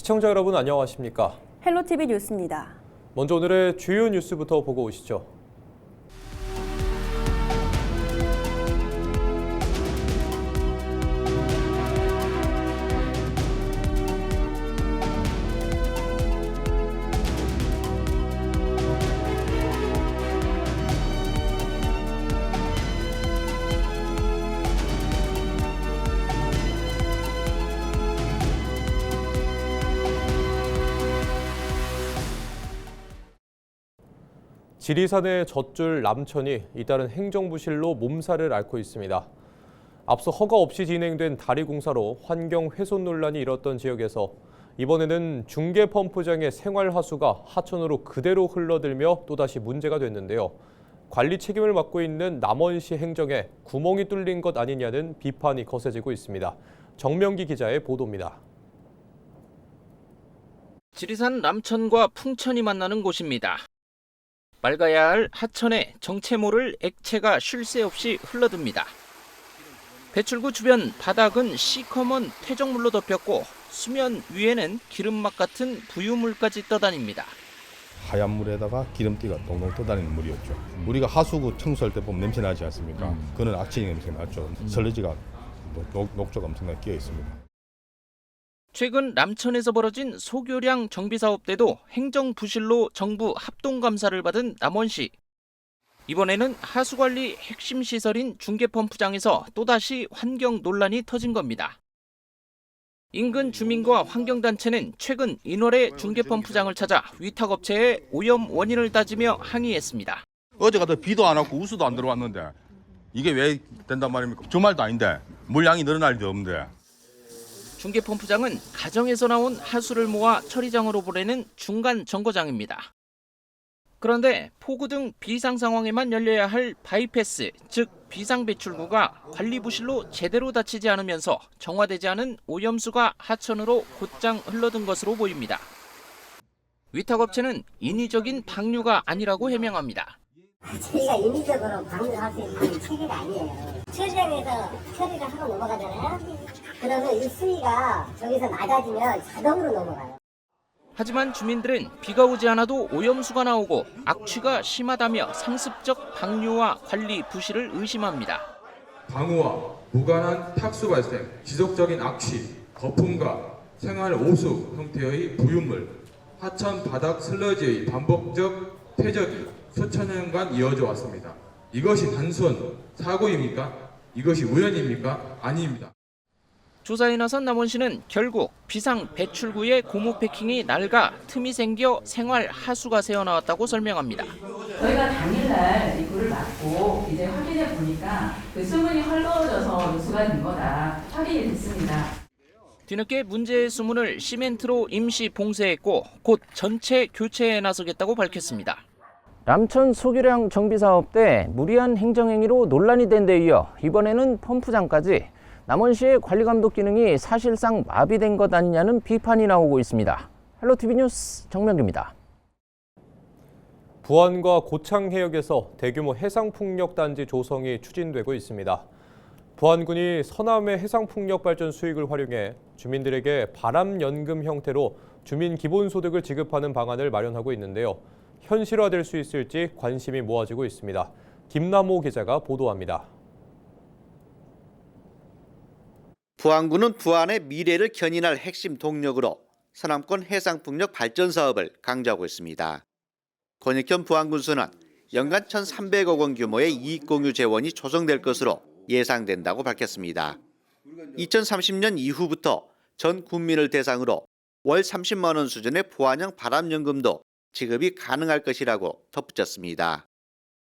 시청자 여러분 안녕하십니까? 헬로티비 뉴스입니다. 먼저 오늘의 주요 뉴스부터 보고 오시죠. 지리산의 젖줄 남천이 잇따른 행정부실로 몸살을 앓고 있습니다. 앞서 허가 없이 진행된 다리 공사로 환경 훼손 논란이 일었던 지역에서 이번에는 중계 펌프장의 생활하수가 하천으로 그대로 흘러들며 또다시 문제가 됐는데요. 관리 책임을 맡고 있는 남원시 행정에 구멍이 뚫린 것 아니냐는 비판이 거세지고 있습니다. 정명기 기자의 보도입니다. 지리산 남천과 풍천이 만나는 곳입니다. 맑아야 할 하천에 정체모를 액체가 쉴 새 없이 흘러듭니다. 배출구 주변 바닥은 시커먼 퇴적물로 덮였고 수면 위에는 기름막 같은 부유물까지 떠다닙니다. 하얀 물에다가 기름띠가 동동 떠다니는 물이었죠. 우리가 하수구 청소할 때 보면 냄새 나지 않습니까? 그는 악취 냄새 나죠. 설레지가 녹조가 엄청나게 끼어 있습니다. 최근 남천에서 벌어진 소교량 정비사업 때도 행정부실로 정부 합동감사를 받은 남원시. 이번에는 하수관리 핵심 시설인 중계펌프장에서 또다시 환경 논란이 터진 겁니다. 인근 주민과 환경단체는 최근 인월에 중계펌프장을 찾아 위탁업체에 오염 원인을 따지며 항의했습니다. 어제 가서 비도 안 왔고 우수도 안 들어왔는데 이게 왜 된단 말입니까? 주말도 아닌데 물량이 늘어날 일도 없는데. 중계펌프장은 가정에서 나온 하수를 모아 처리장으로 보내는 중간 정거장입니다. 그런데 폭우 등 비상 상황에만 열려야 할 바이패스, 즉 비상배출구가 관리부실로 제대로 닫히지 않으면서 정화되지 않은 오염수가 하천으로 곧장 흘러든 것으로 보입니다. 위탁업체는 인위적인 방류가 아니라고 해명합니다. 저희가 인위적으로 방류할 수 있는 체계가 아니에요. 처리장에서 처리를 하고 넘어가잖아요. 그러면 이 수위가 저기서 낮아지면 자동으로 넘어가요. 하지만 주민들은 비가 오지 않아도 오염수가 나오고 악취가 심하다며 상습적 방류와 관리 부실을 의심합니다. 방우와 무관한 탁수 발생, 지속적인 악취, 거품과 생활 오수 형태의 부유물, 하천 바닥 슬러지의 반복적 퇴적이 수천 년간 이어져 왔습니다. 이것이 단순 사고입니까? 이것이 우연입니까? 아닙니다. 조사에 나선 남원시는 결국 비상 배출구의 고무 패킹이 낡아 틈이 생겨 생활 하수가 새어나왔다고 설명합니다. 저희가 당일날 입구를 막고 이제 확인해 보니까 그 수문이 헐거워져서 누수가 된 거다 확인이 됐습니다. 뒤늦게 문제의 수문을 시멘트로 임시 봉쇄했고 곧 전체 교체에 나서겠다고 밝혔습니다. 남천 소교량 정비 사업 때 무리한 행정행위로 논란이 된 데 이어 이번에는 펌프장까지 남원시의 관리감독 기능이 사실상 마비된 것 아니냐는 비판이 나오고 있습니다. 헬로티비 뉴스 정명기입니다. 부안과 고창 해역에서 대규모 해상풍력단지 조성이 추진되고 있습니다. 부안군이 서남의 해상풍력 발전 수익을 활용해 주민들에게 바람연금 형태로 주민 기본소득을 지급하는 방안을 마련하고 있는데요. 현실화될 수 있을지 관심이 모아지고 있습니다. 김남호 기자가 보도합니다. 부안군은 부안의 미래를 견인할 핵심 동력으로 서남권 해상풍력 발전 사업을 강조하고 있습니다. 권익현 부안군수는 연간 1,300억 원 규모의 이익공유 재원이 조성될 것으로 예상된다고 밝혔습니다. 2030년 이후부터 전 국민을 대상으로 월 30만 원 수준의 부안형 바람연금도 지급이 가능할 것이라고 덧붙였습니다.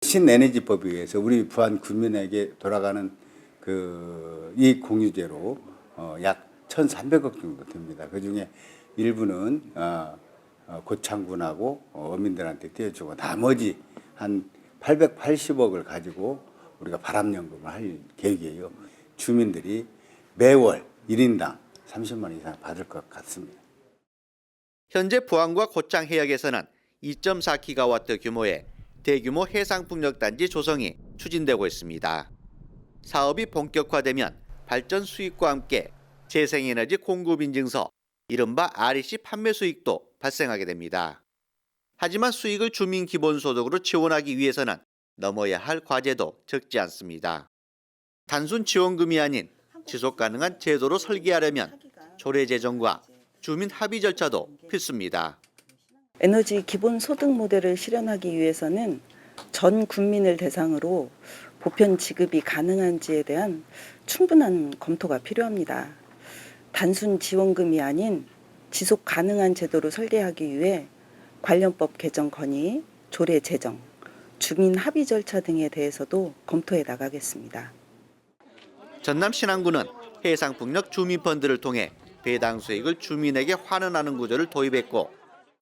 신에너지법에 의해서 우리 부안 국민에게 돌아가는 이익 공유제로 약 1,300억 정도 됩니다. 그중에 일부는 고창군하고 어민들한테 떼어주고 나머지 한 880억을 가지고 우리가 바람연금을 할 계획이에요. 주민들이 매월 1인당 30만 원 이상 받을 것 같습니다. 현재 부안과 고창 해역에서는 2.4기가와트 규모의 대규모 해상풍력단지 조성이 추진되고 있습니다. 사업이 본격화되면 발전 수익과 함께 재생에너지 공급 인증서, 이른바 REC 판매 수익도 발생하게 됩니다. 하지만 수익을 주민 기본소득으로 지원하기 위해서는 넘어야 할 과제도 적지 않습니다. 단순 지원금이 아닌 지속 가능한 제도로 설계하려면 조례 제정과 주민 합의 절차도 필수입니다. 에너지 기본소득 모델을 실현하기 위해서는 전 국민을 대상으로 보편 지급이 가능한지에 대한 충분한 검토가 필요합니다. 단순 지원금이 아닌 지속 가능한 제도로 설계하기 위해 관련법 개정 건의, 조례 제정, 주민 합의 절차 등에 대해서도 검토해 나가겠습니다. 전남 신안군은 해상풍력 주민펀드를 통해 배당 수익을 주민에게 환원하는 구조를 도입했고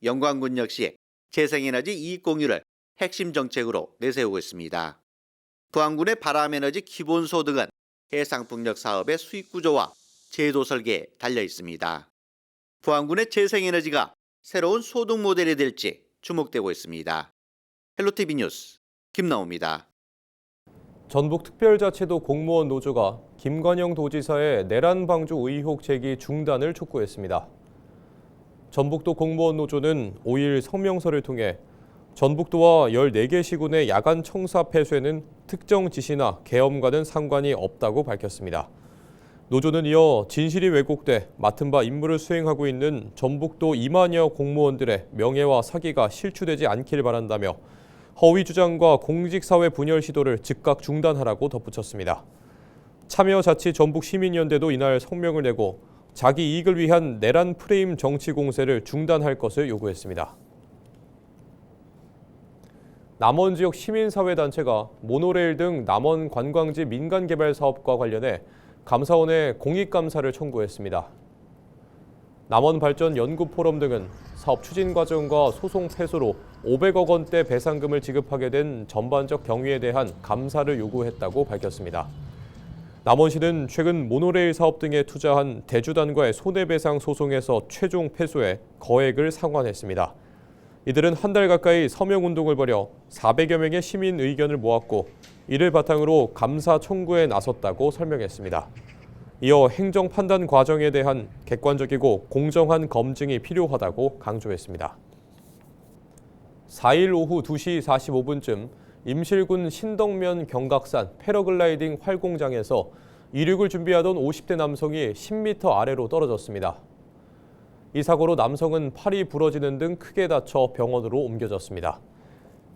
영광군 역시 재생에너지 이익공유를 핵심 정책으로 내세우고 있습니다. 부안군의 바람에너지 기본소득은 해상풍력 사업의 수익구조와 제도 설계에 달려 있습니다. 부안군의 재생에너지가 새로운 소득 모델이 될지 주목되고 있습니다. 헬로티비 뉴스 김나옵니다. 전북특별자치도 공무원 노조가 김관영 도지사의 내란 방조 의혹 제기 중단을 촉구했습니다. 전북도 공무원 노조는 5일 성명서를 통해 전북도와 14개 시군의 야간 청사 폐쇄는 특정 지시나 계엄과는 상관이 없다고 밝혔습니다. 노조는 이어 진실이 왜곡돼 맡은 바 임무를 수행하고 있는 전북도 2만여 공무원들의 명예와 사기가 실추되지 않길 바란다며 허위 주장과 공직사회 분열 시도를 즉각 중단하라고 덧붙였습니다. 참여자치전북시민연대도 이날 성명을 내고 자기 이익을 위한 내란 프레임 정치 공세를 중단할 것을 요구했습니다. 남원 지역 시민사회단체가 모노레일 등 남원 관광지 민간개발 사업과 관련해 감사원에 공익감사를 청구했습니다. 남원발전연구포럼 등은 사업 추진 과정과 소송 패소로 500억 원대 배상금을 지급하게 된 전반적 경위에 대한 감사를 요구했다고 밝혔습니다. 남원시는 최근 모노레일 사업 등에 투자한 대주단과의 손해배상 소송에서 최종 패소해 거액을 상환했습니다. 이들은 한 달 가까이 서명운동을 벌여 400여 명의 시민 의견을 모았고 이를 바탕으로 감사 청구에 나섰다고 설명했습니다. 이어 행정 판단 과정에 대한 객관적이고 공정한 검증이 필요하다고 강조했습니다. 4일 오후 2시 45분쯤 임실군 신덕면 경각산 패러글라이딩 활공장에서 이륙을 준비하던 50대 남성이 10m 아래로 떨어졌습니다. 이 사고로 남성은 팔이 부러지는 등 크게 다쳐 병원으로 옮겨졌습니다.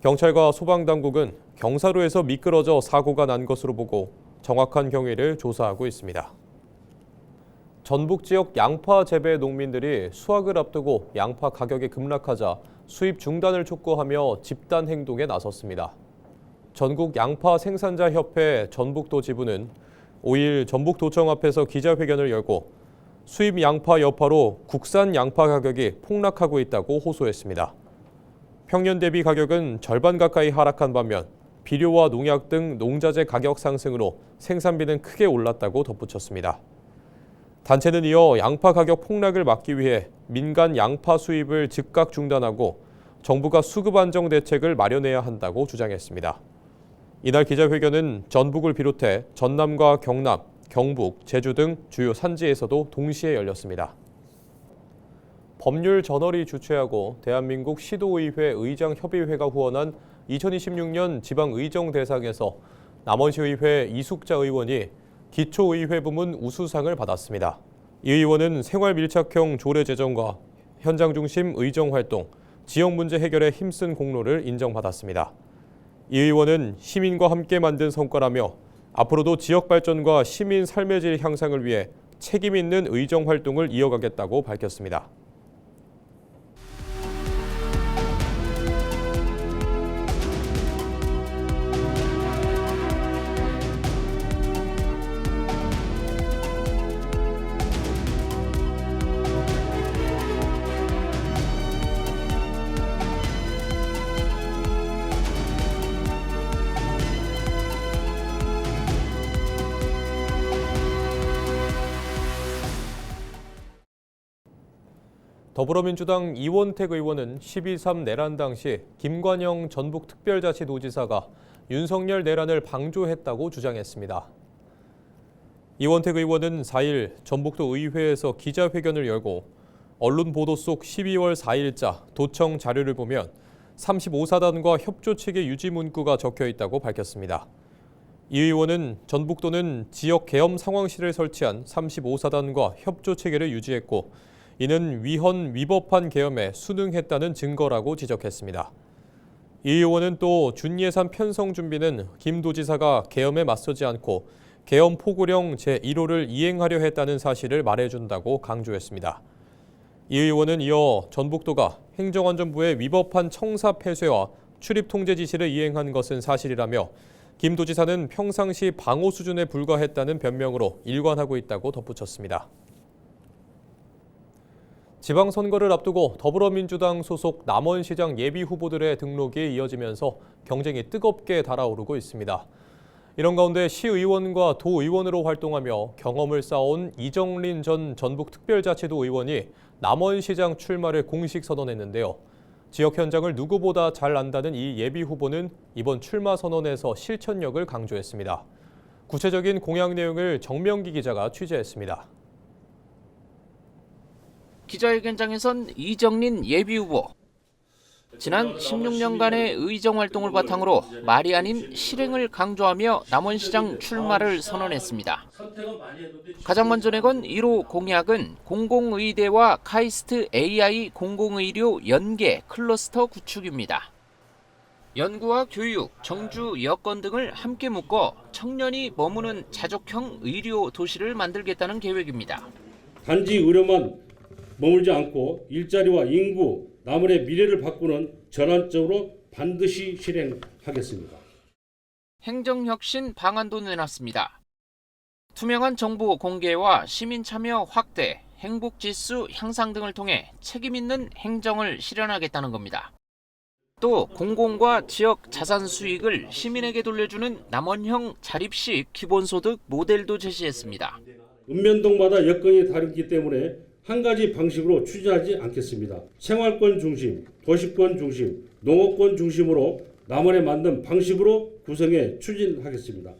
경찰과 소방당국은 경사로에서 미끄러져 사고가 난 것으로 보고 정확한 경위를 조사하고 있습니다. 전북 지역 양파 재배 농민들이 수확을 앞두고 양파 가격이 급락하자 수입 중단을 촉구하며 집단 행동에 나섰습니다. 전국 양파 생산자 협회 전북도 지부는 5일 전북도청 앞에서 기자회견을 열고 수입 양파 여파로 국산 양파 가격이 폭락하고 있다고 호소했습니다. 평년 대비 가격은 절반 가까이 하락한 반면 비료와 농약 등 농자재 가격 상승으로 생산비는 크게 올랐다고 덧붙였습니다. 단체는 이어 양파 가격 폭락을 막기 위해 민간 양파 수입을 즉각 중단하고 정부가 수급 안정 대책을 마련해야 한다고 주장했습니다. 이날 기자회견은 전북을 비롯해 전남과 경남, 경북, 제주 등 주요 산지에서도 동시에 열렸습니다. 법률 저널이 주최하고 대한민국 시도의회 의장협의회가 후원한 2026년 지방의정대상에서 남원시의회 이숙자 의원이 기초의회 부문 우수상을 받았습니다. 이 의원은 생활밀착형 조례 제정과 현장 중심 의정활동, 지역 문제 해결에 힘쓴 공로를 인정받았습니다. 이 의원은 시민과 함께 만든 성과라며 앞으로도 지역 발전과 시민 삶의 질 향상을 위해 책임 있는 의정 활동을 이어가겠다고 밝혔습니다. 더불어민주당 이원택 의원은 12.3 내란 당시 김관영 전북특별자치도지사가 윤석열 내란을 방조했다고 주장했습니다. 이원택 의원은 4일 전북도 의회에서 기자회견을 열고 언론 보도 속 12월 4일자 도청 자료를 보면 35사단과 협조 체계 유지 문구가 적혀 있다고 밝혔습니다. 이 의원은 전북도는 지역 계엄 상황실을 설치한 35사단과 협조 체계를 유지했고 이는 위헌 위법한 계엄에 순응했다는 증거라고 지적했습니다. 이 의원은 또 준예산 편성 준비는 김 도지사가 계엄에 맞서지 않고 계엄 포고령 제1호를 이행하려 했다는 사실을 말해준다고 강조했습니다. 이 의원은 이어 전북도가 행정안전부의 위법한 청사 폐쇄와 출입 통제 지시를 이행한 것은 사실이라며 김 도지사는 평상시 방호 수준에 불과했다는 변명으로 일관하고 있다고 덧붙였습니다. 지방선거를 앞두고 더불어민주당 소속 남원시장 예비후보들의 등록이 이어지면서 경쟁이 뜨겁게 달아오르고 있습니다. 이런 가운데 시의원과 도의원으로 활동하며 경험을 쌓아온 이정린 전 전북특별자치도 의원이 남원시장 출마를 공식 선언했는데요. 지역 현장을 누구보다 잘 안다는 이 예비후보는 이번 출마 선언에서 실천력을 강조했습니다. 구체적인 공약 내용을 정명기 기자가 취재했습니다. 기자회견장에선 이정린 예비후보. 지난 16년간의 의정 활동을 바탕으로 말이 아닌 실행을 강조하며 남원시장 출마를 선언했습니다. 가장 먼저 내건 1호 공약은 공공의대와 카이스트 AI 공공의료 연계 클러스터 구축입니다. 연구와 교육, 정주, 여건 등을 함께 묶어 청년이 머무는 자족형 의료 도시를 만들겠다는 계획입니다. 단지 의료만 머물지 않고 일자리와 인구, 남원의 미래를 바꾸는 전환점으로 반드시 실행하겠습니다. 행정혁신 방안도 내놨습니다. 투명한 정보 공개와 시민 참여 확대, 행복지수 향상 등을 통해 책임 있는 행정을 실현하겠다는 겁니다. 또 공공과 지역 자산 수익을 시민에게 돌려주는 남원형 자립식 기본소득 모델도 제시했습니다. 읍면동마다 여건이 다르기 때문에 한 가지 방식으로 추진하지 않겠습니다. 생활권 중심, 도시권 중심, 농업권 중심으로 남원에 맞는 방식으로 구성해 추진하겠습니다.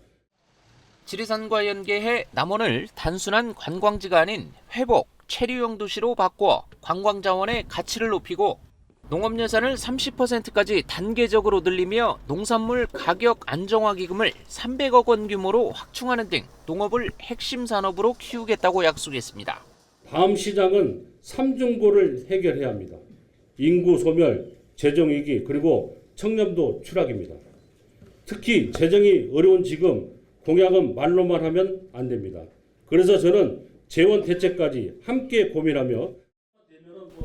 지리산과 연계해 남원을 단순한 관광지가 아닌 회복, 체류형 도시로 바꿔 관광자원의 가치를 높이고 농업 예산을 30%까지 단계적으로 늘리며 농산물 가격 안정화 기금을 300억 원 규모로 확충하는 등 농업을 핵심 산업으로 키우겠다고 약속했습니다. 다음 시장은 3중고를 해결해야 합니다. 인구 소멸, 재정위기, 그리고 청렴도 추락입니다. 특히 재정이 어려운 지금 공약은 말로만 하면 안 됩니다. 그래서 저는 재원 대책까지 함께 고민하며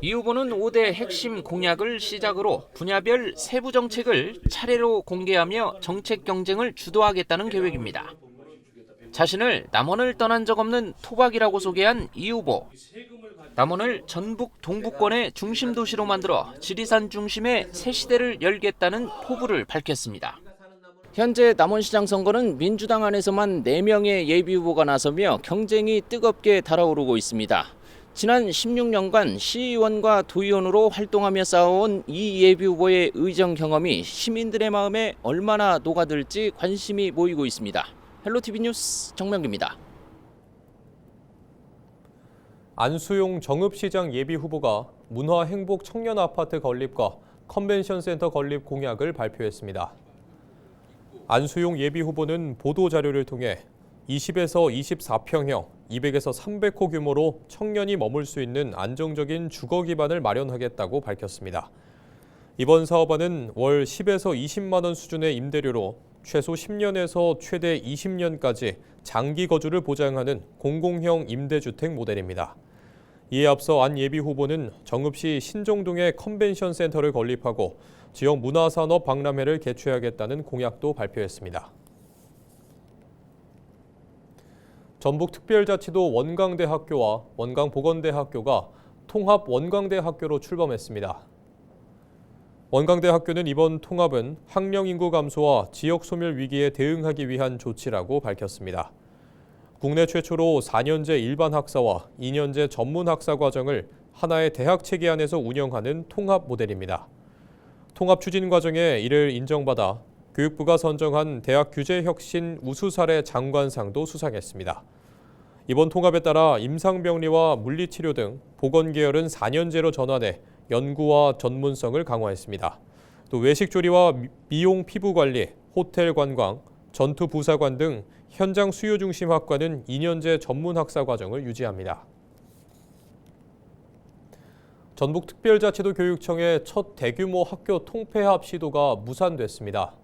이 후보는 5대 핵심 공약을 시작으로 분야별 세부 정책을 차례로 공개하며 정책 경쟁을 주도하겠다는 계획입니다. 자신을 남원을 떠난 적 없는 토박이라고 소개한 이 후보. 남원을 전북 동부권의 중심 도시로 만들어 지리산 중심의 새 시대를 열겠다는 포부를 밝혔습니다. 현재 남원시장 선거는 민주당 안에서만 4명의 예비후보가 나서며 경쟁이 뜨겁게 달아오르고 있습니다. 지난 16년간 시의원과 도의원으로 활동하며 쌓아온 이 예비후보의 의정 경험이 시민들의 마음에 얼마나 녹아들지 관심이 모이고 있습니다. 헬로티비 뉴스 정명기입니다. 안수용 정읍시장 예비후보가 문화행복 청년아파트 건립과 컨벤션센터 건립 공약을 발표했습니다. 안수용 예비후보는 보도자료를 통해 20에서 24평형, 200에서 300호 규모로 청년이 머물 수 있는 안정적인 주거 기반을 마련하겠다고 밝혔습니다. 이번 사업안은 월 10에서 20만 원 수준의 임대료로 최소 10년에서 최대 20년까지 장기 거주를 보장하는 공공형 임대주택 모델입니다. 이에 앞서 안 예비후보는 정읍시 신정동에 컨벤션 센터를 건립하고 지역 문화산업 박람회를 개최하겠다는 공약도 발표했습니다. 전북특별자치도 원광대학교와 원광보건대학교가 통합 원광대학교로 출범했습니다. 원광대학교는 이번 통합은 학령 인구 감소와 지역 소멸 위기에 대응하기 위한 조치라고 밝혔습니다. 국내 최초로 4년제 일반 학사와 2년제 전문 학사 과정을 하나의 대학 체계 안에서 운영하는 통합 모델입니다. 통합 추진 과정에 이를 인정받아 교육부가 선정한 대학 규제 혁신 우수 사례 장관상도 수상했습니다. 이번 통합에 따라 임상병리와 물리치료 등 보건계열은 4년제로 전환해 연구와 전문성을 강화했습니다. 또 외식조리와 미용 피부관리, 호텔 관광, 전투부사관 등 현장 수요 중심 학과는 2년제 전문학사 과정을 유지합니다. 전북특별자치도 교육청의 첫 대규모 학교 통폐합 시도가 무산됐습니다.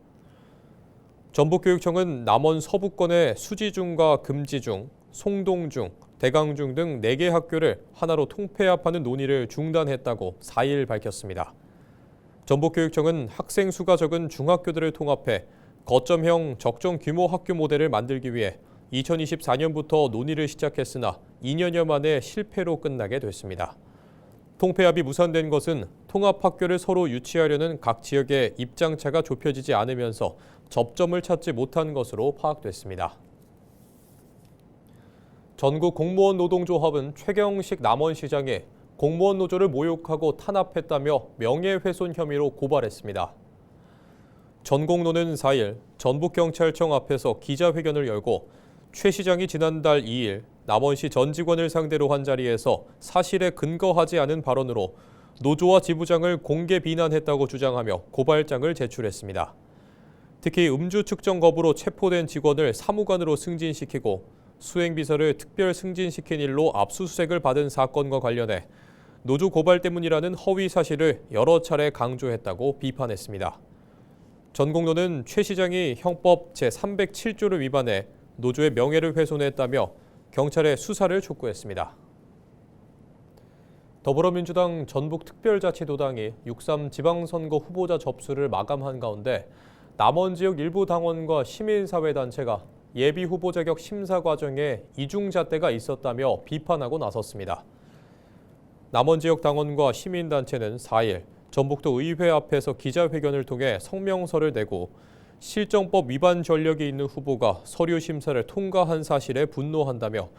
전북교육청은 남원 서부권의 수지중과 금지중, 송동중, 대강중 등 4개 학교를 하나로 통폐합하는 논의를 중단했다고 4일 밝혔습니다. 전북교육청은 학생 수가 적은 중학교들을 통합해 거점형 적정 규모 학교 모델을 만들기 위해 2024년부터 논의를 시작했으나 2년여 만에 실패로 끝나게 됐습니다. 통폐합이 무산된 것은 통합학교를 서로 유치하려는 각 지역의 입장차가 좁혀지지 않으면서 접점을 찾지 못한 것으로 파악됐습니다. 전국 공무원 노동조합은 최경식 남원시장이 공무원 노조를 모욕하고 탄압했다며 명예훼손 혐의로 고발했습니다. 전공노는 4일 전북경찰청 앞에서 기자회견을 열고 최 시장이 지난달 2일 남원시 전 직원을 상대로 한 자리에서 사실에 근거하지 않은 발언으로 노조와 지부장을 공개 비난했다고 주장하며 고발장을 제출했습니다. 특히 음주 측정 거부로 체포된 직원을 사무관으로 승진시키고 수행비서를 특별 승진시킨 일로 압수수색을 받은 사건과 관련해 노조 고발 때문이라는 허위 사실을 여러 차례 강조했다고 비판했습니다. 전공노는 최 시장이 형법 제307조를 위반해 노조의 명예를 훼손했다며 경찰에 수사를 촉구했습니다. 더불어민주당 전북특별자치도당이 6.3 지방선거 후보자 접수를 마감한 가운데 남원 지역 일부 당원과 시민사회단체가 예비 후보 자격 심사 과정에 이중잣대가 있었다며 비판하고 나섰습니다. 남원 지역 당원과 시민단체는 4일 전북도 의회 앞에서 기자회견을 통해 성명서를 내고 실정법 위반 전력이 있는 후보가 서류 심사를 통과한 사실에 분노한다며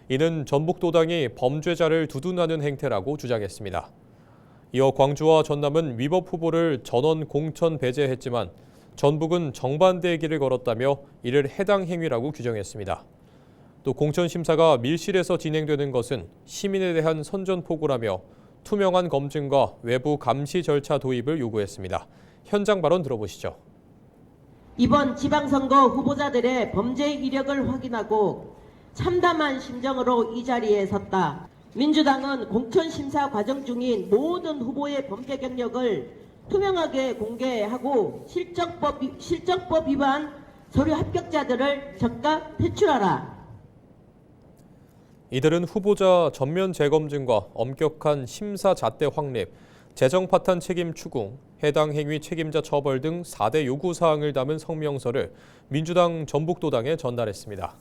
이는 전북도당이 범죄자를 두둔하는 행태라고 주장했습니다. 이어 광주와 전남은 위법 후보를 전원 공천 배제했지만 전북은 정반대의 길을 걸었다며 이를 해당 행위라고 규정했습니다. 또 공천 심사가 밀실에서 진행되는 것은 시민에 대한 선전포고라며 투명한 검증과 외부 감시 절차 도입을 요구했습니다. 현장 발언 들어보시죠. 이번 지방선거 후보자들의 범죄 이력을 확인하고 참담한 심정으로 이 자리에 섰다. 민주당은 공천심사 과정 중인 모든 후보의 범죄 경력을 투명하게 공개하고 실정법 위반 서류 합격자들을 즉각 퇴출하라. 이들은 후보자 전면 재검증과 엄격한 심사 잣대 확립, 재정 파탄 책임 추궁, 해당 행위 책임자 처벌 등 4대 요구사항을 담은 성명서를 민주당 전북도당에 전달했습니다.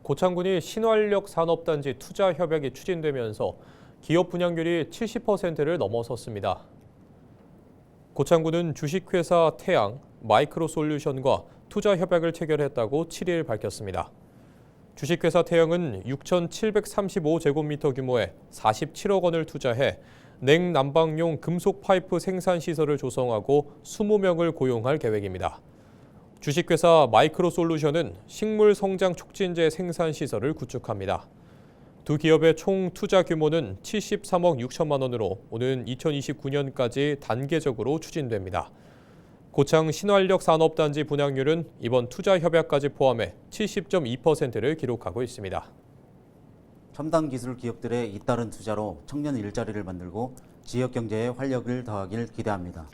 고창군이 신활력 산업단지 투자 협약이 추진되면서 기업 분양률이 70%를 넘어섰습니다. 고창군은 주식회사 태양, 마이크로솔루션과 투자 협약을 체결했다고 7일 밝혔습니다. 주식회사 태양은 6,735제곱미터 규모의 47억 원을 투자해 냉난방용 금속 파이프 생산 시설을 조성하고 20명을 고용할 계획입니다. 주식회사 마이크로솔루션은 식물 성장 촉진제 생산 시설을 구축합니다. 두 기업의 총 투자 규모는 73억 6천만 원으로 오는 2029년까지 단계적으로 추진됩니다. 고창 신활력 산업단지 분양률은 이번 투자 협약까지 포함해 70.2%를 기록하고 있습니다. 첨단 기술 기업들의 잇따른 투자로 청년 일자리를 만들고 지역 경제에 활력을 더하길 기대합니다.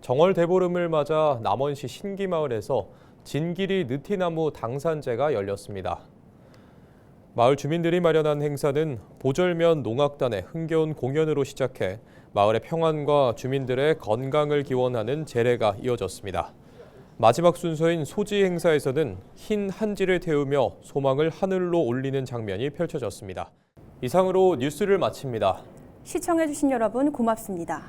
정월 대보름을 맞아 남원시 신기마을에서 진기리 느티나무 당산제가 열렸습니다. 마을 주민들이 마련한 행사는 보절면 농악단의 흥겨운 공연으로 시작해 마을의 평안과 주민들의 건강을 기원하는 제례가 이어졌습니다. 마지막 순서인 소지 행사에서는 흰 한지를 태우며 소망을 하늘로 올리는 장면이 펼쳐졌습니다. 이상으로 뉴스를 마칩니다. 시청해주신 여러분 고맙습니다.